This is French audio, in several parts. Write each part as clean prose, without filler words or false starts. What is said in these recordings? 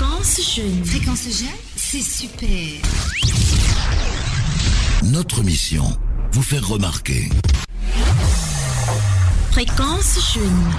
Fréquence jeune. Fréquence jeune, c'est super. Notre mission, vous faire remarquer. Fréquence jeune.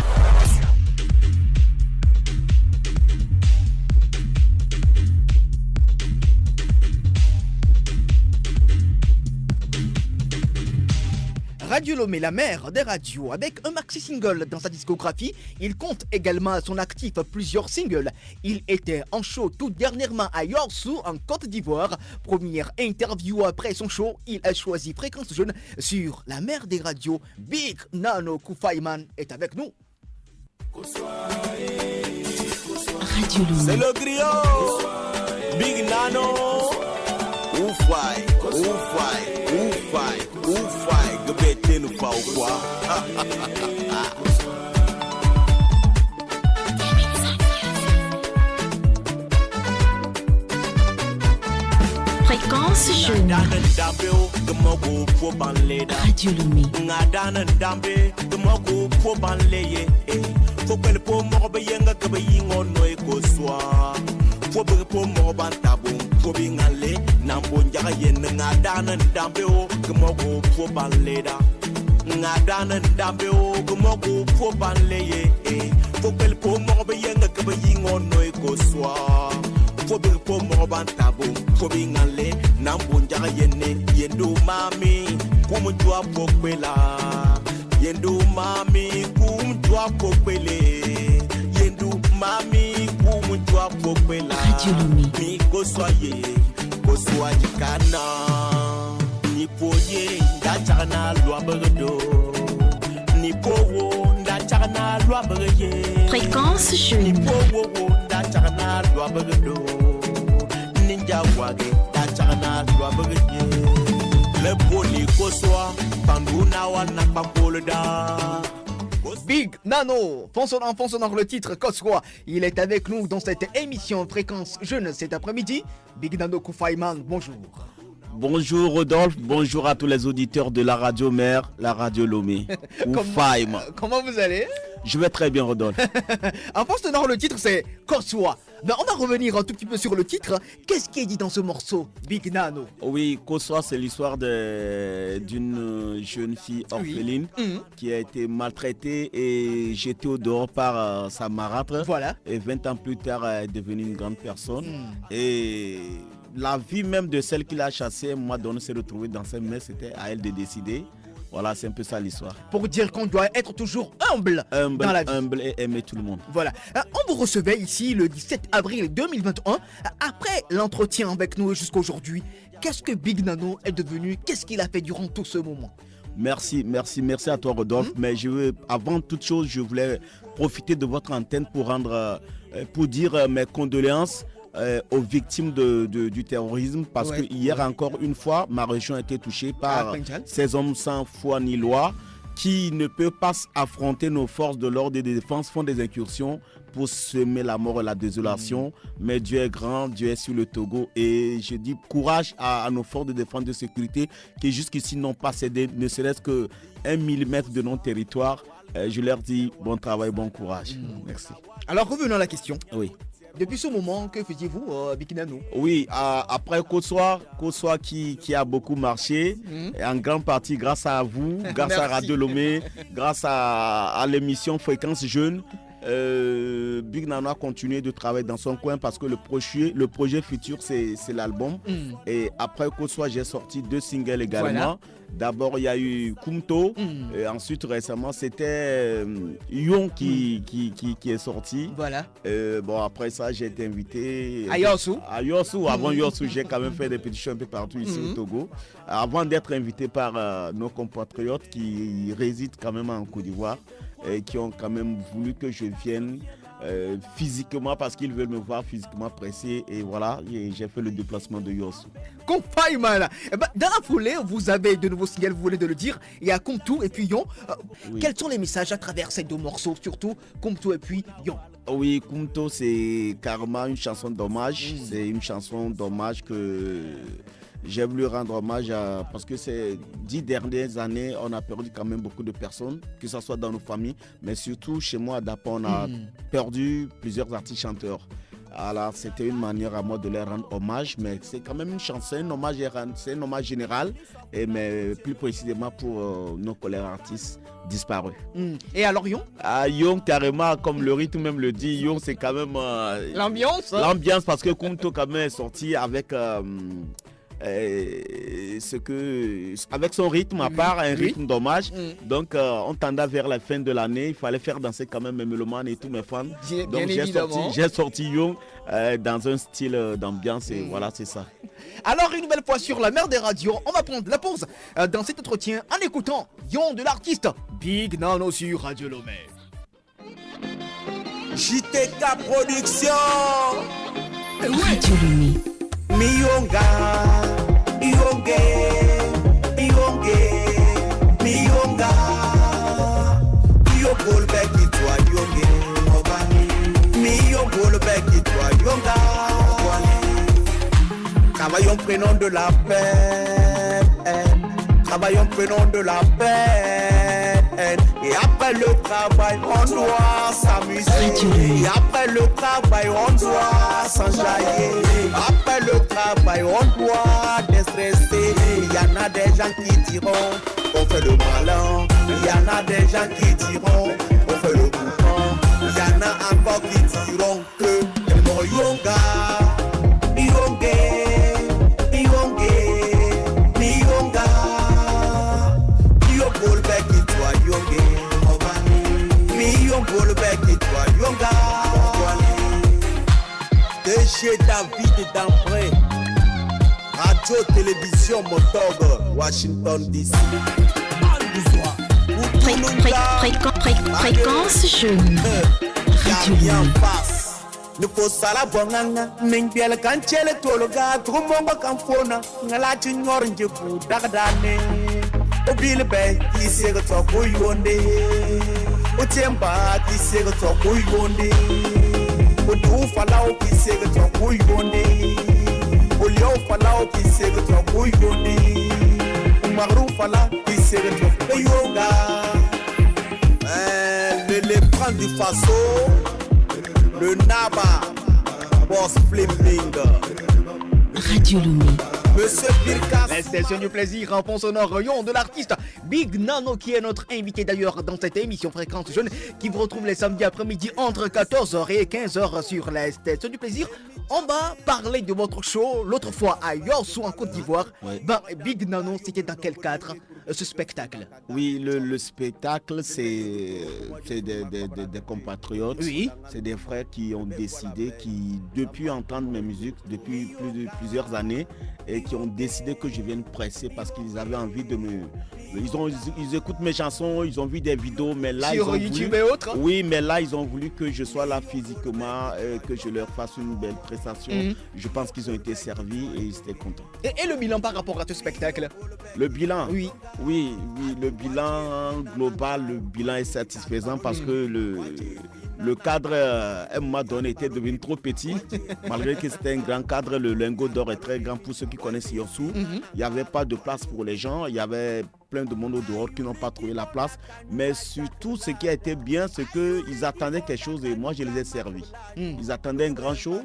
Radio Lomé, la mère des radios, avec un maxi-single dans sa discographie, il compte également à son actif plusieurs singles. Il était en show tout dernièrement à Yorsou, en Côte d'Ivoire. Première interview après son show, il a choisi Fréquence Jeune sur la mère des radios. Big Nano Koufayman est avec nous. Radio Lomé. C'est le griot, Big Nano. Oufai, oufai, oufai, oufai, gebete nous pas ou quoi? Fréquence jeune. Radio Lomé. Fobe po mo bantabu fobi ngale nambo njaga yen ngadana ndambe o gmogo fo banleda ngadana ndambe o gmogo fo banleye fobe po mo be yen ngaba yingo noy ko swa fobe po mo bantabu fobi ngale nambo njaga yen yendu mami kum jwa pokpela yendu mami kum jwa pokpele yendu mami Radio Lomé. Mi kosoye, kosoaji kana. Ni poye, ndachana luaberedo. Ni powo, ndachana luabereye. Fréquence jeune. Ni powo, ndachana luaberedo. Ninja wage, ndachana luabereye. Le poli kosoa, panduna wana pamboleda. Big Nano, fonçonnant le titre Koswa. Il est avec nous dans cette émission Fréquence Jeune cet après-midi. Big Nano Koufayman, bonjour. Bonjour Rodolphe, bonjour à tous les auditeurs de la radio mère, la radio Lomé. Comment vous allez? Je vais très bien Rodolphe. En fonçonnant le titre c'est Koswa. Ben, on va revenir un tout petit peu sur le titre. Qu'est-ce qui est dit dans ce morceau, Big Nano? Oui, Koswa, c'est l'histoire d'une jeune fille orpheline qui a été maltraitée et jetée au dehors par sa marâtre. Voilà. Et 20 ans plus tard, elle est devenue une grande personne. Et la vie même de celle qui l'a chassée, moi, donné s'est retrouvée dans ses mains, c'était à elle de décider. Voilà, c'est un peu ça l'histoire. Pour dire qu'on doit être toujours humble dans la vie. Humble et aimer tout le monde. Voilà. On vous recevait ici le 17 avril 2021. Après l'entretien avec nous jusqu'aujourd'hui, qu'est-ce que Big Nano est devenu? Qu'est-ce qu'il a fait durant tout ce moment? Merci à toi Rodolphe. Mais avant toute chose, je voulais profiter de votre antenne pour dire mes condoléances aux victimes du terrorisme parce que hier encore une fois ma région a été touchée par ces hommes sans foi ni loi qui ne peuvent pas affronter nos forces de l'ordre et de défense, font des incursions pour semer la mort et la désolation. Mais Dieu est grand, Dieu est sur le Togo et je dis courage à nos forces de défense de sécurité qui jusqu'ici n'ont pas cédé ne serait-ce que 1 millimètre de nos territoires. Je leur dis bon travail, bon courage. Merci. Alors revenons à la question. Oui. Depuis ce moment, que faisiez-vous, Big Nano? Oui, après Koswa qui a beaucoup marché, en grande partie grâce à vous, grâce à Radio Lomé, grâce à l'émission Fréquence Jeune. Big Nano a continué de travailler dans son coin parce que le projet futur c'est l'album. Et après Koswa, j'ai sorti 2 singles également. Voilà. D'abord, il y a eu Kumto. Et ensuite, récemment, c'était Yon qui est sorti. Voilà. Bon, après ça, j'ai été invité à Yorsou. Avant Yorsou, j'ai quand même fait des petits shows un peu partout ici au Togo. Avant d'être invité par nos compatriotes qui résident quand même en Côte d'Ivoire et qui ont quand même voulu que je vienne physiquement parce qu'ils veulent me voir physiquement pressé et voilà, j'ai fait le déplacement de Yossou. Koufayman, dans la foulée, vous avez de nouveaux singles, vous venez de le dire, il y a Kumtu et puis Yon. Quels sont les messages à travers ces 2 morceaux, surtout Kumtu et puis Yon? Oui, Kumto, c'est carrément une chanson d'hommage. C'est une chanson d'hommage que j'ai voulu rendre hommage parce que ces 10 dernières années, on a perdu quand même beaucoup de personnes, que ce soit dans nos familles, mais surtout chez moi à Dapa, on a perdu plusieurs artistes chanteurs. Alors, c'était une manière à moi de leur rendre hommage, mais c'est quand même une chanson, c'est un hommage général, mais plus précisément pour nos collègues artistes disparus. Et alors Yon? Yon, carrément, comme le rythme même le dit, Yon, c'est quand même... l'ambiance. L'ambiance, parce que Kunto quand même est sorti avec... avec son rythme à part, un rythme d'hommage. Donc on tendait vers la fin de l'année, il fallait faire danser quand même mes mélomanes et tous mes fans. Donc j'ai sorti Young dans un style d'ambiance et voilà, c'est ça. Alors une nouvelle fois sur la mer des radios, on va prendre la pause dans cet entretien en écoutant Yon de l'artiste Big Nano sur Radio Lomé. JTK Production. Radio Lomé. Miyonga, Iyonge, Miyonga, Iyogol beki toi Iyonge, Miyogol beki toi Iyonga. Travaillons prenons de la peine, travaillons prenons de la peine. Et après le travail, on doit s'amuser. Et après le travail, on doit s'enjailler. Après le travail, on doit déstresser. Il y en a des gens qui diront on fait le malin. Il y en a des gens qui diront on fait le coupant. Il y en a encore qui diront que c'est mon yoga. Iyonge, Iyonge, Iyonga. Iyogol beki toi Iyonge. Miyongol beki toi Iyonga. DG David Dampré, Radio Télévision Motog, Washington DC. Fréquence jeune. Radio Lomé. Ne faut sala bonganga ning biel kan chele tologa trumongo kan fona ngala chinyor njebu dagdane obil be ki sega to koyonde o temba ki sega to koyonde o du falao ki sega to koyonde o leo falao ki sega to koyonde o magru fala ki sega to koyonga l'éléphant du Faso, le Naba, Boss Flipping, Radio Lomé. Monsieur Pirkas. La station du plaisir en fond sonore Yon de l'artiste Big Nano qui est notre invité d'ailleurs dans cette émission Fréquence Jeune qui vous retrouve les samedis après-midi entre 14h et 15h sur la station du plaisir. On va parler de votre show l'autre fois à Yossou en Côte d'Ivoire. Ouais. Ben, Big Nano, c'était dans quel cadre ce spectacle? Oui, le spectacle, c'est des compatriotes. Oui. C'est des frères qui ont décidé, qui depuis entendre mes musiques, depuis plusieurs années, et qui ont décidé que je vienne presser parce qu'ils avaient envie de me... Ils écoutent mes chansons, ils ont vu des vidéos, mais là... Sur YouTube et autres? Oui, mais là, ils ont voulu que je sois là physiquement, que je leur fasse une belle prestation. Je pense qu'ils ont été servis et ils étaient contents. Et le bilan par rapport à ce spectacle? Le bilan? Oui. Oui, le bilan global, le bilan est satisfaisant parce que le cadre, à un moment donné, était devenu trop petit. Malgré que c'était un grand cadre, le lingot d'or est très grand pour ceux qui connaissent Yossou. Il n'y avait pas de place pour les gens. Il y avait plein de monde au dehors qui n'ont pas trouvé la place. Mais surtout, ce qui a été bien, c'est qu'ils attendaient quelque chose et moi, je les ai servis. Ils attendaient un grand show.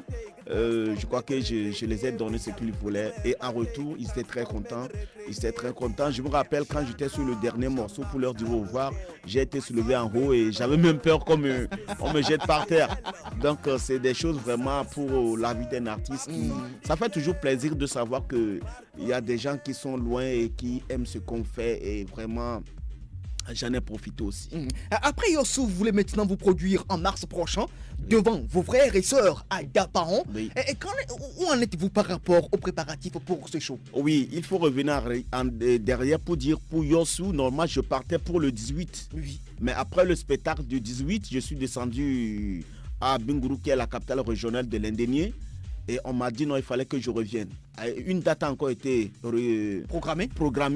Je crois que je les ai donné ce qu'ils voulaient. Et en retour, ils étaient très contents. Je me rappelle quand j'étais sur le dernier morceau pour leur dire au revoir, j'ai été soulevé en haut et j'avais même peur qu'on me jette par terre. Donc, c'est des choses vraiment pour la vie d'un artiste. Ça fait toujours plaisir de savoir qu'il y a des gens qui sont loin et qui aiment ce qu'on fait. Et vraiment... j'en ai profité aussi. Après Yossou, vous voulez maintenant vous produire en mars prochain devant vos frères et sœurs à Dapaon. Oui. Et où en êtes-vous par rapport aux préparatifs pour ce show? Oui, il faut revenir derrière pour dire pour Yossou, normalement je partais pour le 18. Oui. Mais après le spectacle du 18, je suis descendu à Bingourou qui est la capitale régionale de l'Indénié. Et on m'a dit non, il fallait que je revienne. Une date a encore été programmée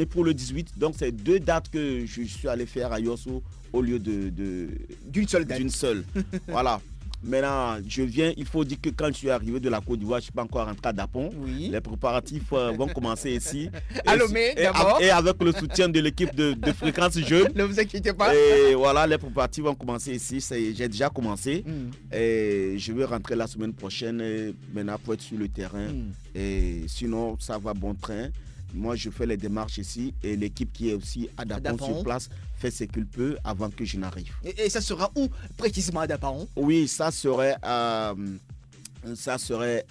pour le 18. Donc, c'est 2 dates que je suis allé faire à Yossou au lieu d'une seule. Voilà. Maintenant, il faut dire que quand je suis arrivé de la Côte d'Ivoire, je ne suis pas encore rentré à Dapon. Oui. Les préparatifs vont commencer ici. À Lomé, d'abord. Et avec le soutien de l'équipe de Fréquence Jeune. Ne vous inquiétez pas. Et voilà, les préparatifs vont commencer ici. J'ai déjà commencé. Mm. Et je vais rentrer la semaine prochaine maintenant pour être sur le terrain. Et sinon, ça va bon train. Moi, je fais les démarches ici et l'équipe qui est aussi à Dapon sur place fait ce qu'il peut avant que je n'arrive. Et ça sera où précisément à Dapon? Oui, ça serait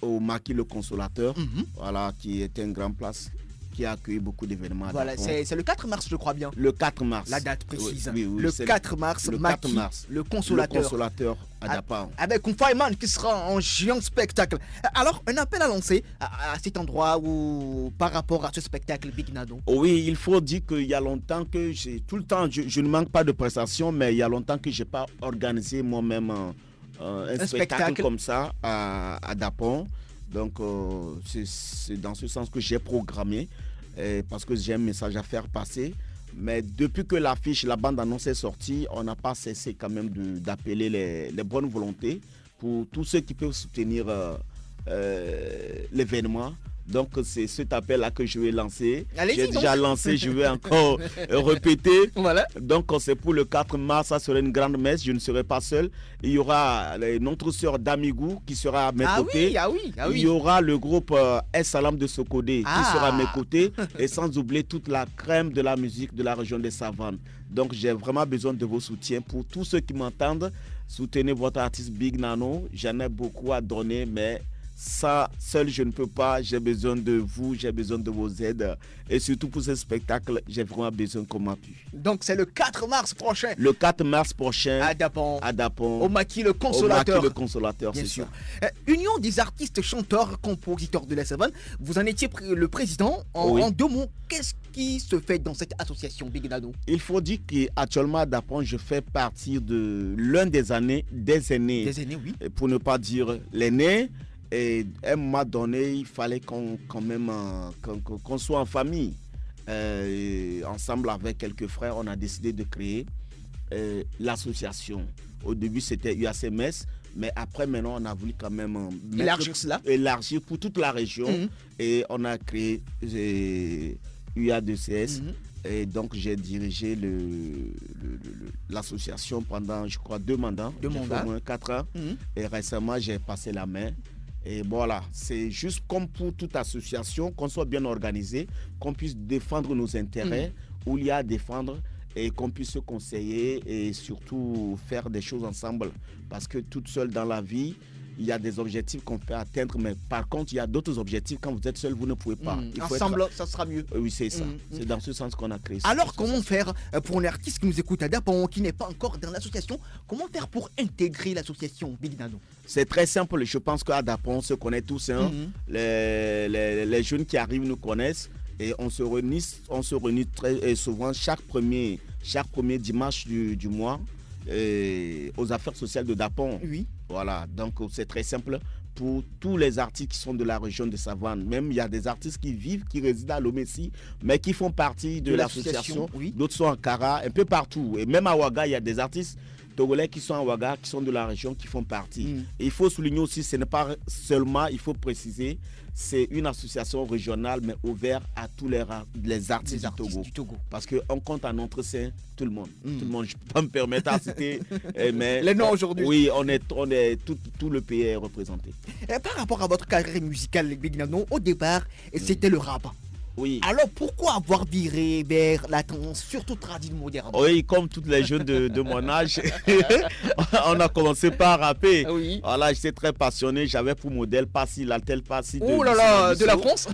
au Maquis le Consolateur, voilà, qui est une grande place qui a accueilli beaucoup d'événements. Voilà, c'est le 4 mars, je crois bien. Le 4 mars. La date précise. Oui, le 4 mars, Maquis, le Consolateur. Le Consolateur à Dapon. Avec un fireman qui sera en géant spectacle. Alors, un appel à lancer à cet endroit ou par rapport à ce spectacle Big Nano. Oui, il faut dire qu'il y a longtemps que tout le temps, je ne manque pas de prestations, mais il y a longtemps que je n'ai pas organisé moi-même un spectacle comme ça à Dapon. Donc, c'est dans ce sens que j'ai programmé parce que j'ai un message à faire passer. Mais depuis que la bande-annonce est sortie, on n'a pas cessé quand même d'appeler les bonnes volontés pour tous ceux qui peuvent soutenir l'événement. Donc, c'est cet appel-là que je vais lancer. J'ai déjà lancé, je vais encore répéter. Voilà. Donc, c'est pour le 4 mars, ça sera une grande messe. Je ne serai pas seul. Il y aura notre sœur Damigou qui sera à mes côtés. Oui. Il y aura le groupe S-Salam de Sokodé qui sera à mes côtés. Et sans oublier toute la crème de la musique de la région des Savanes. Donc, j'ai vraiment besoin de vos soutiens. Pour tous ceux qui m'entendent, soutenez votre artiste Big Nano. J'en ai beaucoup à donner, mais ça, seul, je ne peux pas. J'ai besoin de vous, j'ai besoin de vos aides. Et surtout pour ce spectacle, j'ai vraiment besoin qu'on m'appuie. Donc, c'est le 4 mars prochain. Le 4 mars prochain. À Dapon. Au Maquis le Consolateur. Au Maquis le Consolateur, c'est sûr. Union des artistes, chanteurs, compositeurs de la Savane. Vous en étiez le président. En 2 mots, qu'est-ce qui se fait dans cette association Big Nano? Il faut dire qu'actuellement à Dapon, je fais partie de l'un des aînés. Des aînés, oui. Pour ne pas dire l'aîné. Et à un moment donné, il fallait qu'on soit en famille. Ensemble avec quelques frères, on a décidé de créer l'association. Au début, c'était UACMS, mais après, maintenant, on a voulu quand même élargir pour toute la région. Et on a créé UA2CS. Et donc, j'ai dirigé l'association pendant, je crois, 2 mandats. 2 mandats. Au moins 4 ans. Et récemment, j'ai passé la main. Et voilà, c'est juste comme pour toute association, qu'on soit bien organisé, qu'on puisse défendre nos intérêts, où il y a à défendre, et qu'on puisse se conseiller et surtout faire des choses ensemble. Parce que toute seule dans la vie, il y a des objectifs qu'on peut atteindre, mais par contre, il y a d'autres objectifs. Quand vous êtes seul, vous ne pouvez pas. Ensemble, ça sera mieux. Oui, c'est ça. C'est dans ce sens qu'on a créé ça. Alors, comment faire pour un artiste qui nous écoute à Dapon, qui n'est pas encore dans l'association, comment faire pour intégrer l'association Big Nano? C'est très simple. Je pense qu'à Dapon, on se connaît tous. Les jeunes qui arrivent nous connaissent. Et on se réunit très souvent chaque premier dimanche du mois aux affaires sociales de Dapon. Oui. Voilà, donc c'est très simple pour tous les artistes qui sont de la région de Savane. Même il y a des artistes qui résident à Lomessi, mais qui font partie de l'association. Oui. D'autres sont en Kara, un peu partout. Et même à Ouaga, il y a des artistes togolais qui sont à Ouaga, qui sont de la région, qui font partie. Et il faut souligner aussi, ce n'est pas seulement, il faut préciser, c'est une association régionale, mais ouverte à tous les artistes du Togo. Parce qu'on compte en notre sein tout le monde. Tout le monde, je ne peux pas me permettre à citer. Mais les noms aujourd'hui. Oui, on est tout le pays est représenté. Et par rapport à votre carrière musicale, Big Nano, au départ, c'était le rap. Oui. Alors pourquoi avoir viré vers la tendance, surtout traditionnelle moderne? Oui, comme tous les jeunes de mon âge, on a commencé par rapper. Oui. Voilà, j'étais très passionné, j'avais pour modèle Passy, l'altel Passy. De la France.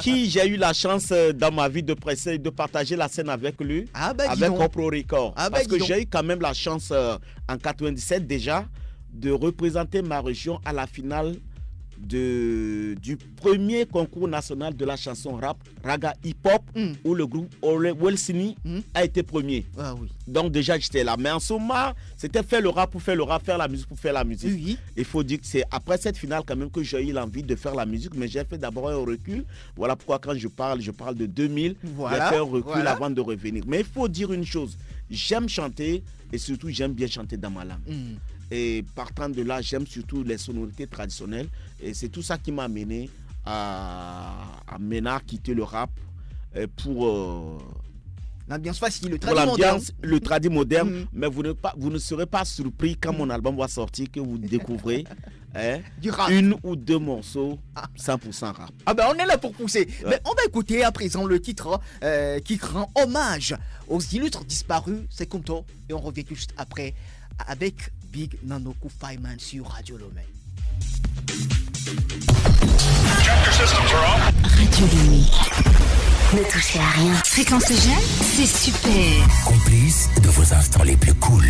qui j'ai eu la chance dans ma vie de presser, de partager la scène avec lui, avec Copro Record. Parce que j'ai eu quand même la chance en 97 déjà de représenter ma région à la finale du premier concours national de la chanson rap Raga Hip Hop où le groupe Welsini a été premier. Oui. Donc déjà j'étais là. Mais en ce moment, c'était faire le rap pour faire le rap, faire la musique pour faire la musique. Oui. Il faut dire que c'est après cette finale quand même que j'ai eu l'envie de faire la musique, mais j'ai fait d'abord un recul. Voilà pourquoi quand je parle de 2000. J'ai fait un recul avant de revenir. Mais il faut dire une chose, j'aime chanter et surtout j'aime bien chanter dans ma langue. Et partant de là, j'aime surtout les sonorités traditionnelles. Et c'est tout ça qui m'a amené à quitter le rap pour l'ambiance facile, le pour tradi moderne. l'ambiance, le tradi moderne. Mais vous ne serez pas surpris quand mon album va sortir que vous découvrez Du rap. une ou deux morceaux 100% rap. Ah ben on est là pour pousser. Mais on va écouter à présent le titre qui rend hommage aux illustres disparus, c'est comme toi. Et on revient juste après avec Big Nano Koufaiman sur Radio Lomé. Radio Lomé. Ne touchez à rien. Fréquence Jeune, c'est super. Complice de vos instants les plus cool.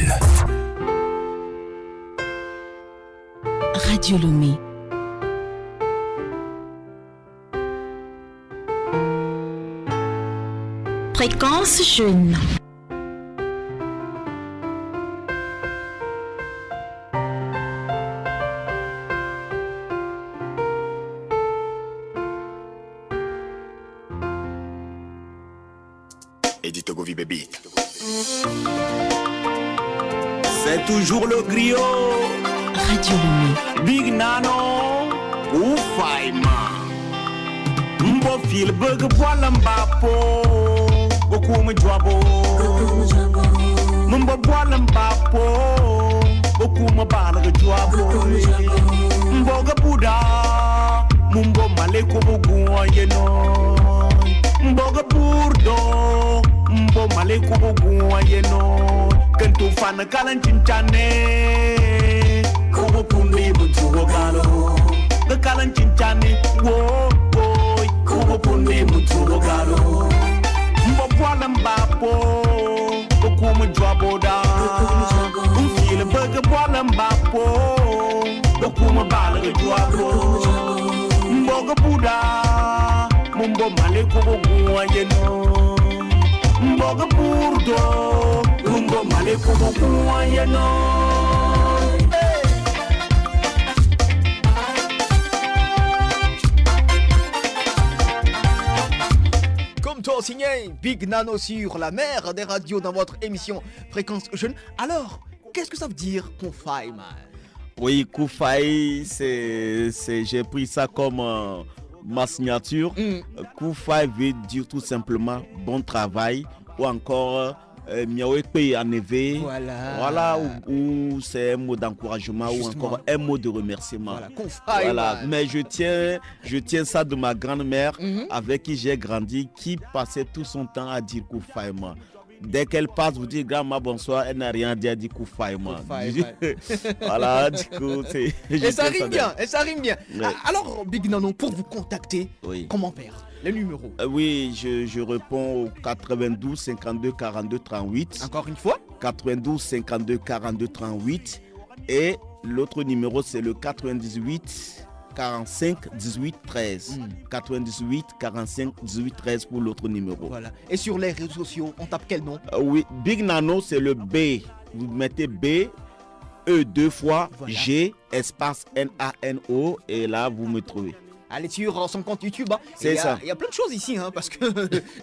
Radio Lomé. Fréquence jeune. Edith Govi Baby. C'est toujours le griot. Radio Lomé. Big Nano Koufaiman. Mbo fil bug boile mbapo. Beaucoup me joabo. Mbo boile mbapo. Beaucoup me balga joabo. Mbo gabuda. Mbo maleko bugu yeno. Mbo gaburdo. Mbo maleko bugu yeno. Kentu fan kalan chinchane. Kobo pundi mutuo galo. The kalan chinchane. Wo boy. Kobo pundi mutuo galo. Mbo boile mbapo. Beaucoup me joabo da. Feel burger boile mbapo. Beaucoup me balga joabo. Mbo gabuda. Mbo maleko bugu yeno. Mboga burdo, mbo maleko bugu yeno. Comme toi signé Big Nano sur la mer des radios dans votre émission Fréquence Jeune. Alors, qu'est-ce que ça veut dire Koufaiman? Oui, Koufai, j'ai pris ça comme ma signature. Koufai veut dire tout simplement bon travail ou encore miaouekpe en éveil. Voilà, ou c'est un mot d'encouragement. Justement. Ou encore un mot de remerciement. Voilà, Koufai. Voilà. Mais je tiens ça de ma grand-mère avec qui j'ai grandi, qui passait tout son temps à dire Koufaiman. Dès qu'elle passe, vous dites grand-mère bonsoir, elle n'a rien dit, elle dit Koufaiman. Voilà, du coup, et ça rime bien, Ouais. Alors, Big Nano, pour vous contacter, Oui. comment faire? Les numéros. Oui, je réponds au 92 52 42 38. Encore une fois? 92 52 42 38. Et l'autre numéro, c'est le 98 45 18 13. 98 45 18 13 pour l'autre numéro. Voilà. Et sur les réseaux sociaux, on tape quel nom? Oui, Big Nano, c'est le B. Vous mettez B, E deux fois, Voilà. G, espace N-A-N-O. Et là, vous me trouvez. Allez sur son compte YouTube. Hein. C'est ça. Il y a plein de choses ici, hein, parce que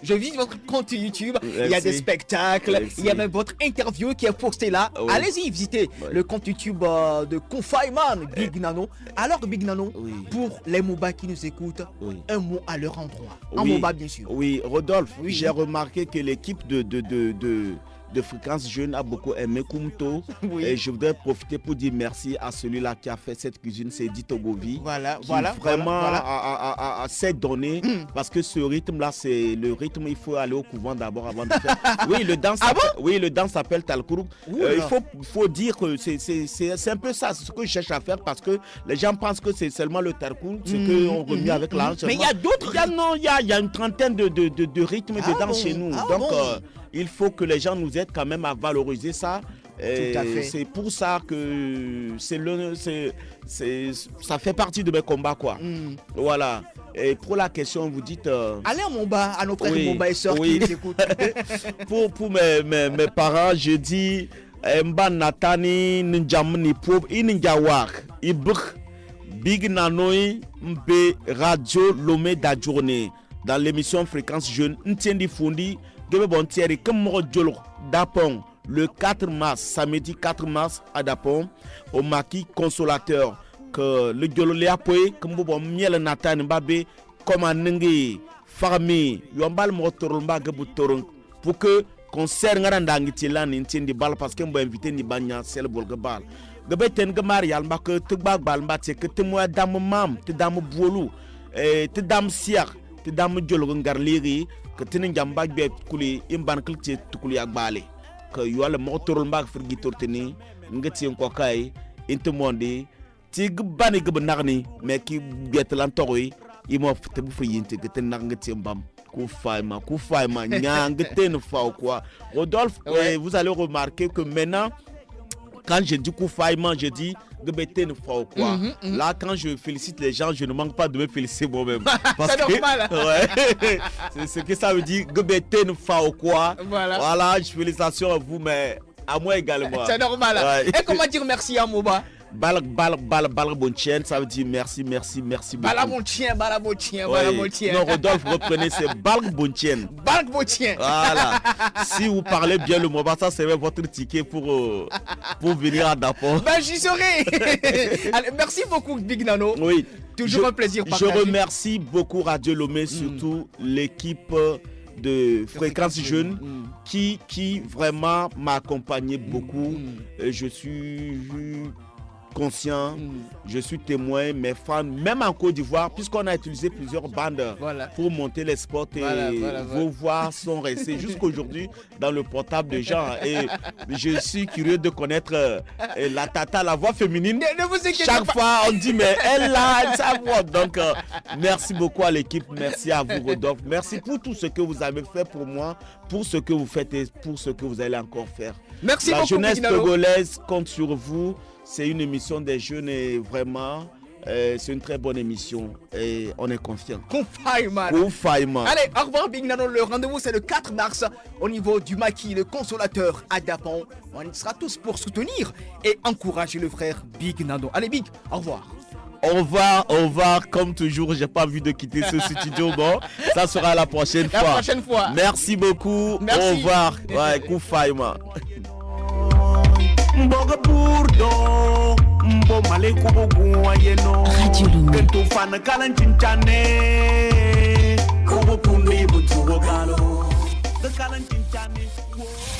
je visite votre compte YouTube. Il y a Merci. des spectacles. Merci. Il y a même votre interview qui est postée là. Oui. Allez-y, visitez le compte YouTube de Koufaiman, Big Nano. Alors, Big Nano, Oui. pour les Moba qui nous écoutent, Oui. un mot à leur endroit. En Oui. Moba, bien sûr. Oui, Rodolphe, Oui. j'ai remarqué que l'équipe de Fréquence Jeune a beaucoup aimé Kumto. Oui. Et je voudrais profiter pour dire merci à celui-là qui a fait cette cuisine, c'est Edith Govi. Voilà, Qui voilà. vraiment voilà. s'est donné parce que ce rythme-là, c'est le rythme, il faut aller au couvent d'abord avant de faire. Oui, le danse s'appelle Talkourou. Il faut dire que c'est un peu ça, c'est ce que je cherche à faire parce que les gens pensent que c'est seulement le Talkourou, ce qu'on remet avec la hanche. Mais il y a d'autres Il y a une trentaine de rythmes de danse chez nous. Donc, il faut que les gens nous aident quand même à valoriser ça. Tout à fait. C'est pour ça que ça fait partie de mes combats, quoi. Voilà. Et pour la question, vous dites... Allez à Moba, à nos frères Oui, Moba et sœurs oui. qui nous écoutent. pour mes parents, je dis... Mba natani ninjamni pop ininjawak ibuk Big Nanoi mbe Radio Lomé da journée dans l'émission Fréquence Jeune ntiendi fundi gebe bon tieri comme mo jolo dapon le 4 mars, samedi 4 mars à Dapon, au maquis consolateur. Que le Diololé a payé, comme vous miel Nathan Mbabe, comme un nengue, farmi, yombal motorumba gabutorun, pour que concert ngandangitilan n'intien di bal parce que m'a invité ni banya sel bolgabal. Gabe ten gamar yalma que tugbag balma te que te moi dame mam, te dame boulou, te dame siak, te dame jolongar liri, que te n'jamba be kuli imban kilti tukuli agbale. Que you le motorumba frigi torteni, ngati en kokai, intemondi, tig bani gabnarni, mais qui biet lantori, il m'a fait bouffer yinte que te nangati mbam. Koufaïma, quoi. Rodolphe, vous allez remarquer que maintenant, quand je dis Koufaïma, je dis quoi. Là, quand je félicite les gens, je ne manque pas de me féliciter moi-même. C'est normal. Ouais, c'est ce que ça veut dire. Quoi. Voilà, félicitations à vous, mais à moi également. C'est normal. Ouais. Et comment dire merci à Moba? Balak bon chien, ça veut dire merci beaucoup. Balak bon chien. Non, Rodolphe, reprenez, c'est balak bon chien. Balak bon chien. Voilà. Si vous parlez bien le mot, ça c'est votre ticket pour venir à Dapon. Ben, j'y serai. Allez, merci beaucoup, Big Nano. Oui. Toujours un plaisir partagé. Je remercie beaucoup Radio Lomé, surtout l'équipe de Fréquence Jeune qui vraiment m'a accompagné beaucoup. Je suis conscient, je suis témoin, mes fans, même en Côte d'Ivoire, puisqu'on a utilisé plusieurs bandes pour monter les spots et vos voix sont restées jusqu'aujourd'hui dans le portable de gens. Et je suis curieux de connaître la tata, la voix féminine. Ne vous inquiétez Chaque pas. fois, on dit, mais elle a sa voix. Donc, merci beaucoup à l'équipe. Merci à vous, Rodolphe. Merci pour tout ce que vous avez fait pour moi, pour ce que vous faites et pour ce que vous allez encore faire. Merci la beaucoup, jeunesse togolaise compte sur vous. C'est une émission des jeunes et vraiment, c'est une très bonne émission et on est confiant. Koufaïma. Allez, au revoir Big Nano. Le rendez-vous c'est le 4 mars au niveau du maquis, le consolateur à Dapon. On y sera tous pour soutenir et encourager le frère Big Nano. Allez Big, au revoir. Au revoir, comme toujours, j'ai pas envie de quitter ce studio. Bon, ça sera la prochaine fois. Merci beaucoup. Merci. Au revoir. Ouais, Koufaïma. Mboga burdo mbo male kubugu ayeno Radio Lomé. kentu fana kalan chinchane kubu kundi butugo galo de kalan chinchane.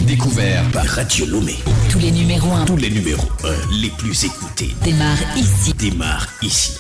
Découvert par Radio Lomé. Tous les numéros 1 Tous les numéros 1 les plus écoutés démarrent ici. démarrent ici.